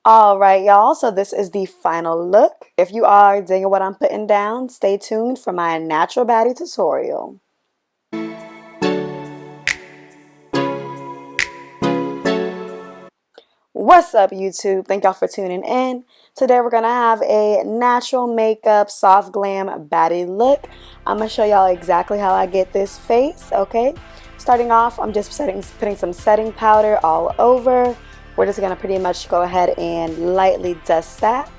Alright, y'all, so this is the final look. If you are digging what I'm putting down, stay tuned for my natural baddie tutorial. What's up, YouTube? Thank y'all for tuning in. Today we're going to have a natural makeup soft glam baddie look. I'm going to show y'all exactly how I get this face, okay? Starting off, I'm just putting some setting powder all over. We're just going to pretty much go ahead and lightly dust that.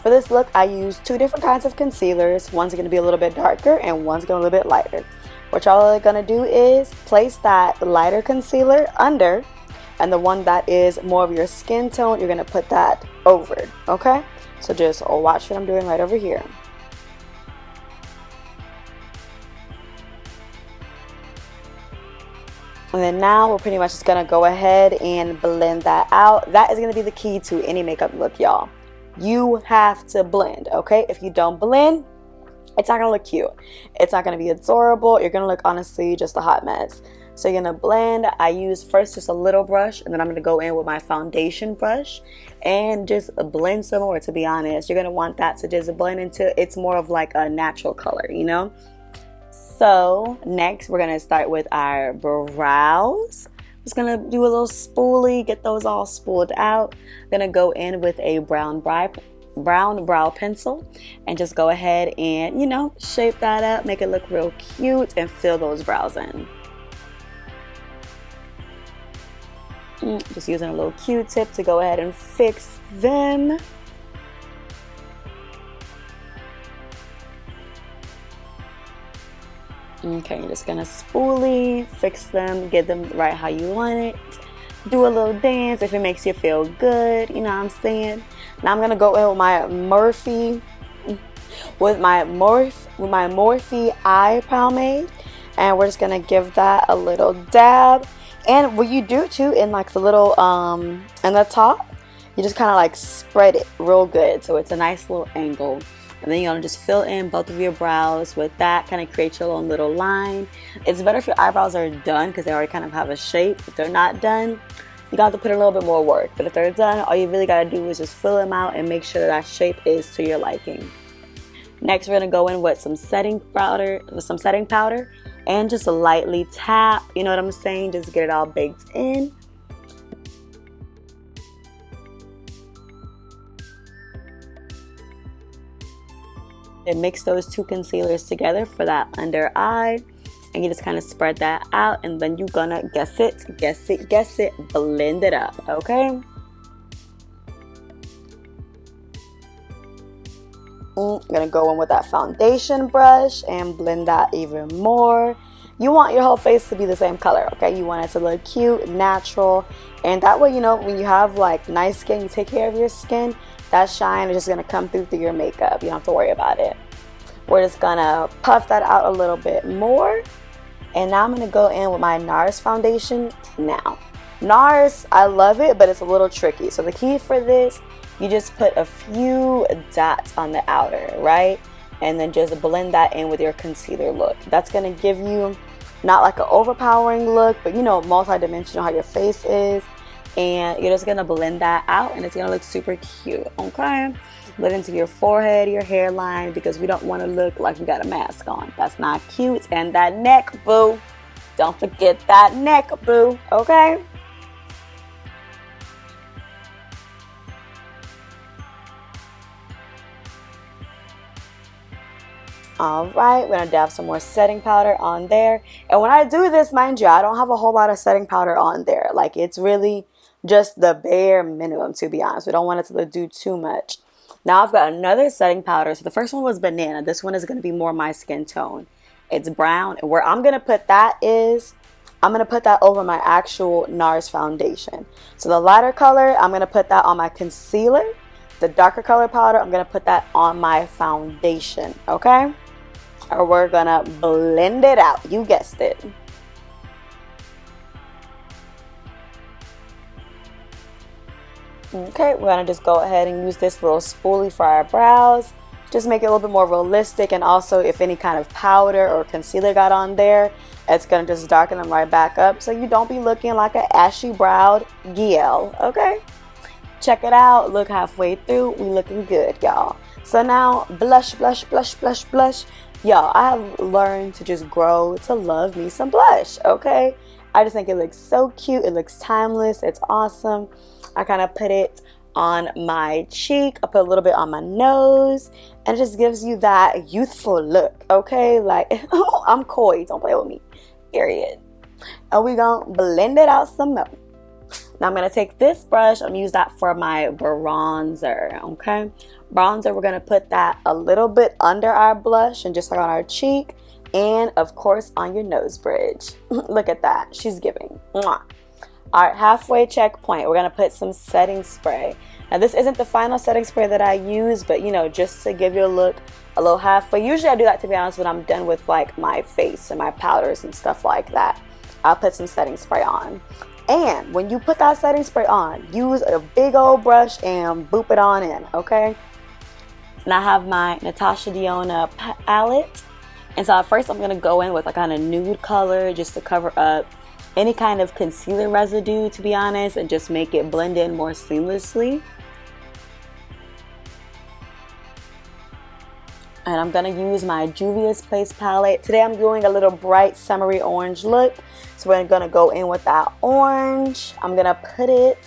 For this look, I use two different kinds of concealers. One's going to be a little bit darker and one's going to be a little bit lighter. What y'all are going to do is place that lighter concealer under, and the one that is more of your skin tone, you're going to put that over, okay? So just watch what I'm doing right over here. And then now we're pretty much just going to go ahead and blend that out. That is going to be the key to any makeup look, y'all. You have to blend, okay? If you don't blend, it's not going to look cute. It's not going to be adorable. You're going to look, honestly, just a hot mess. So you're going to blend. I use first just a little brush, and then I'm going to go in with my foundation brush and just blend some more, to be honest. You're going to want that to just blend into, it's more of like a natural color, you know? So next we're going to start with our brows. Just going to do a little spoolie, get those all spooled out. Going to go in with a brown brow pencil and just go ahead and, you know, shape that up, make it look real cute, and fill those brows in. Just using a little Q-tip to go ahead and fix them. Okay, you're just gonna spoolie, fix them, get them right how you want it. Do a little dance if it makes you feel good, you know what I'm saying? Now I'm gonna go in with my Morphe eye pomade, and we're just gonna give that a little dab. And what you do too, in like the little in the top, you just kind of like spread it real good so it's a nice little angle. And then you're gonna just fill in both of your brows with that, kind of create your own little line. It's better if your eyebrows are done because they already kind of have a shape. If they're not done, you got to put in a little bit more work. But if they're done, all you really gotta do is just fill them out and make sure that shape is to your liking. Next, we're gonna go in with some setting powder, and just lightly tap. You know what I'm saying? Just get it all baked in. And mix those two concealers together for that under eye, and you just kind of spread that out, and then you're gonna guess it, blend it up, okay? I'm gonna go in with that foundation brush and blend that even more. You want your whole face to be the same color, okay? You want it to look cute, natural, and that way, you know, when you have like nice skin, you take care of your skin, that shine is just gonna come through your makeup. You don't have to worry about it. We're just gonna puff that out a little bit more, and now I'm gonna go in with my NARS foundation. Now, NARS, I love it, but it's a little tricky. So the key for this, you just put a few dots on the outer, right? And then just blend that in with your concealer look. That's gonna give you not like an overpowering look, but you know, multi-dimensional how your face is. And you're just gonna blend that out, and it's gonna look super cute, okay? Blend into your forehead, your hairline, because we don't want to look like we got a mask on. That's not cute. And that neck, boo. Don't forget that neck, boo, okay? Alright, we're gonna dab some more setting powder on there. And when I do this, mind you, I don't have a whole lot of setting powder on there. Like, it's really just the bare minimum, to be honest. We don't want it to do too much. Now I've got another setting powder. So the first one was banana. This one is going to be more my skin tone. It's brown. And where I'm going to put that is, I'm going to put that over my actual NARS foundation. So the lighter color, I'm going to put that on my concealer. The darker color powder, I'm going to put that on my foundation. Okay? Or we're going to blend it out. You guessed it. Okay, we're going to just go ahead and use this little spoolie for our brows. Just make it a little bit more realistic, and also if any kind of powder or concealer got on there, it's going to just darken them right back up so you don't be looking like an ashy browed GL, okay? check it out. Look, halfway through, we looking good, y'all. So now, blush, blush, blush, blush, blush. Y'all, I have learned to just grow to love me some blush, okay? I just think it looks so cute. It looks timeless. It's awesome. I kind of put it on my cheek. I put a little bit on my nose. And it just gives you that youthful look, okay? Like, I'm coy. Don't play with me. Period. And we're going to blend it out some more. Now I'm going to take this brush. I'm going to use that for my bronzer, okay? Bronzer, we're going to put that a little bit under our blush and just like on our cheek. And, of course, on your nose bridge. Look at that. She's giving. Mwah. All right, halfway checkpoint. We're going to put some setting spray. Now, this isn't the final setting spray that I use, but, you know, just to give you a look a little halfway. Usually I do that, to be honest, when I'm done with, like, my face and my powders and stuff like that. I'll put some setting spray on. And when you put that setting spray on, use a big old brush and boop it on in, okay? And I have my Natasha Denona palette. And so at first I'm going to go in with a kind of nude color just to cover up any kind of concealer residue, to be honest, and just make it blend in more seamlessly. And I'm going to use my Juvia's Place palette. Today I'm doing a little bright summery orange look. So we're going to go in with that orange. I'm going to put it,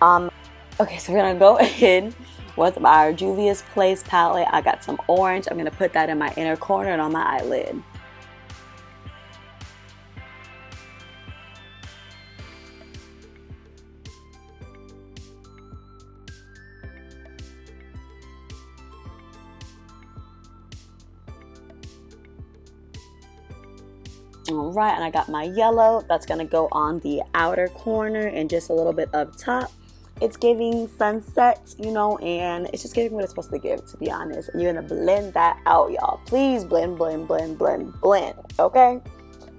okay, so we're going to go in with our Juvia's Place palette. I got some orange. I'm going to put that in my inner corner and on my eyelid. All right, and I got my yellow. That's going to go on the outer corner and just a little bit up top. It's giving sunset, you know, and it's just giving what it's supposed to give, to be honest. And you're going to blend that out, y'all. Please blend, blend, blend, blend, blend, okay?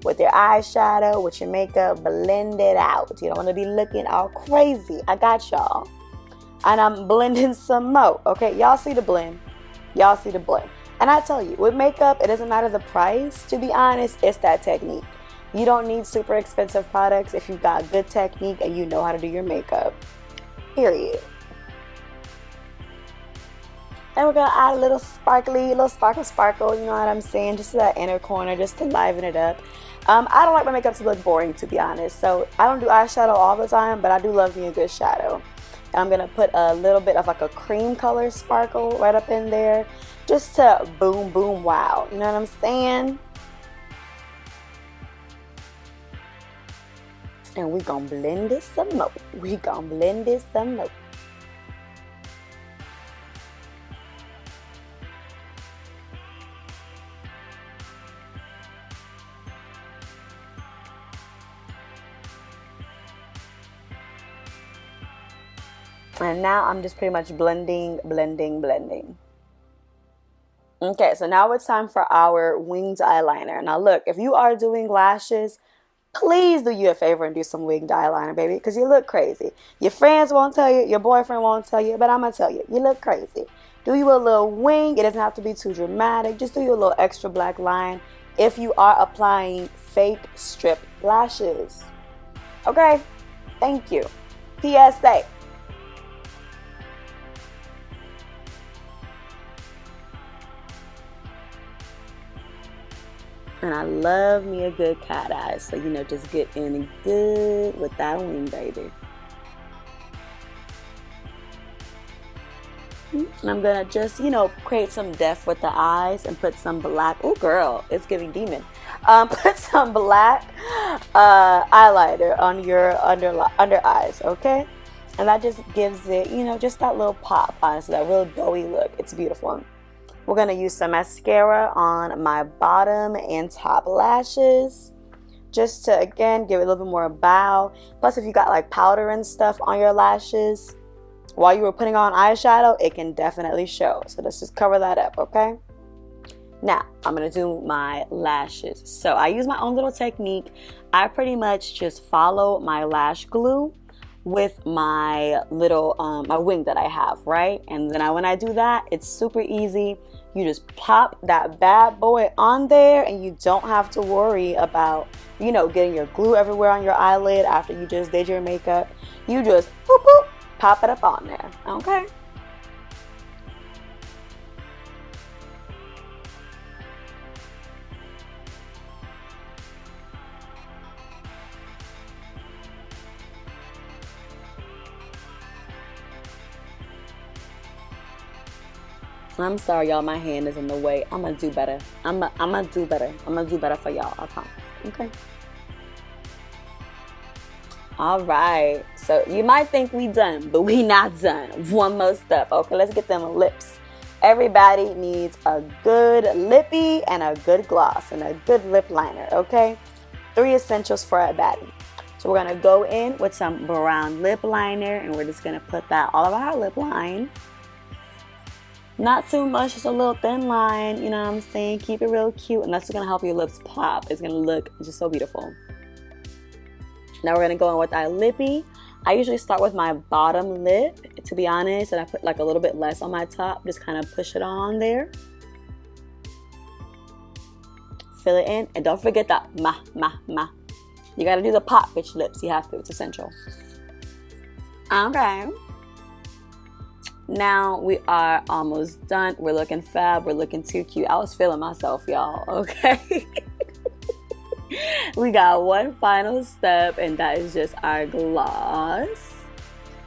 With your eyeshadow, with your makeup, blend it out. You don't want to be looking all crazy. I got y'all. And I'm blending some more, okay? Y'all see the blend. Y'all see the blend. And I tell you, with makeup, it doesn't matter the price. To be honest, it's that technique. You don't need super expensive products if you've got good technique and you know how to do your makeup. Period. And we're going to add a little sparkly, a little sparkle, you know what I'm saying? Just to that inner corner, just to liven it up. I don't like my makeup to look boring, to be honest. So I don't do eyeshadow all the time, but I do love me a good shadow. And I'm going to put a little bit of like a cream color sparkle right up in there. Just to boom, boom, wow. You know what I'm saying? And we gonna blend this some more. We gonna blend this some more. And now I'm just pretty much blending, blending, blending. Okay, so now it's time for our winged eyeliner. Now look, if you are doing lashes, please do you a favor and do some winged eyeliner, baby, because you look crazy. Your friends won't tell you, your boyfriend won't tell you, but I'm going to tell you, you look crazy. Do you a little wing. It doesn't have to be too dramatic. Just do you a little extra black line if you are applying fake strip lashes. Okay? Thank you. PSA. And I love me a good cat eye. So, you know, just get in good with that wing, baby. And I'm going to just, you know, create some depth with the eyes and put some black. Oh, girl, it's giving demon. Put some black eyeliner on your under eyes, okay? And that just gives it, you know, just that little pop, honestly, that real doughy look. It's beautiful. We're going to use some mascara on my bottom and top lashes just to, again, give it a little bit more bow. Plus, if you got like powder and stuff on your lashes while you were putting on eyeshadow, it can definitely show. So let's just cover that up, okay? Now, I'm going to do my lashes. So I use my own little technique. I pretty much just follow my lash glue with my little my wing that I have, right? And then when I do that, it's super easy. You just pop that bad boy on there and you don't have to worry about, you know, getting your glue everywhere on your eyelid after you just did your makeup. You just boop boop, pop it up on there, okay? I'm sorry, y'all. My hand is in the way. I'm gonna do better. I'm gonna do better. I'm gonna do better for y'all. I promise. Okay. All right. So you might think we done, but we not done. One more step. Okay. Let's get them lips. Everybody needs a good lippy and a good gloss and a good lip liner. Okay. 3 essentials for a baddie. So we're gonna go in with some brown lip liner, and we're just gonna put that all around our lip line. Not too much, just a little thin line, you know what I'm saying? Keep it real cute, and that's gonna help your lips pop. It's gonna look just so beautiful. Now we're gonna go in with our lippy. I usually start with my bottom lip, to be honest, and I put like a little bit less on my top. Just kind of push it on there. Fill it in, and don't forget that ma. You gotta do the pop with your lips. You have to, it's essential. Okay. Now we are almost done. We're looking fab. We're looking too cute. I was feeling myself, y'all. Okay. We got one final step, and that is just our gloss.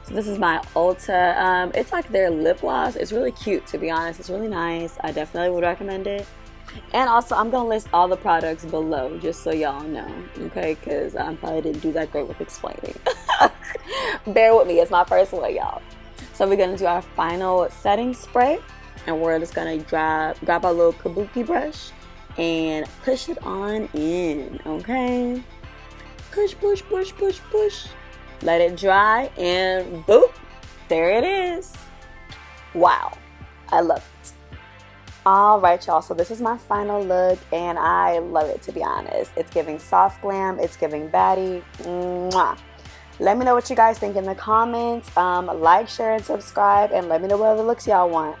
So this is my ULTA. It's like their lip gloss. It's really cute, to be honest. It's really nice. I definitely would recommend it. And also, I'm going to list all the products below, just so y'all know, okay? Because I probably didn't do that great with explaining. Bear with me. It's my first one, y'all. So we're going to do our final setting spray, and we're just going to grab our little kabuki brush and push it on in, okay? Push, push, push, push, push. Let it dry, and boop, there it is. Wow, I love it. All right, y'all, so this is my final look, and I love it, to be honest. It's giving soft glam. It's giving baddie. Mwah. Let me know what you guys think in the comments. Like, share, and subscribe, and let me know what other looks y'all want.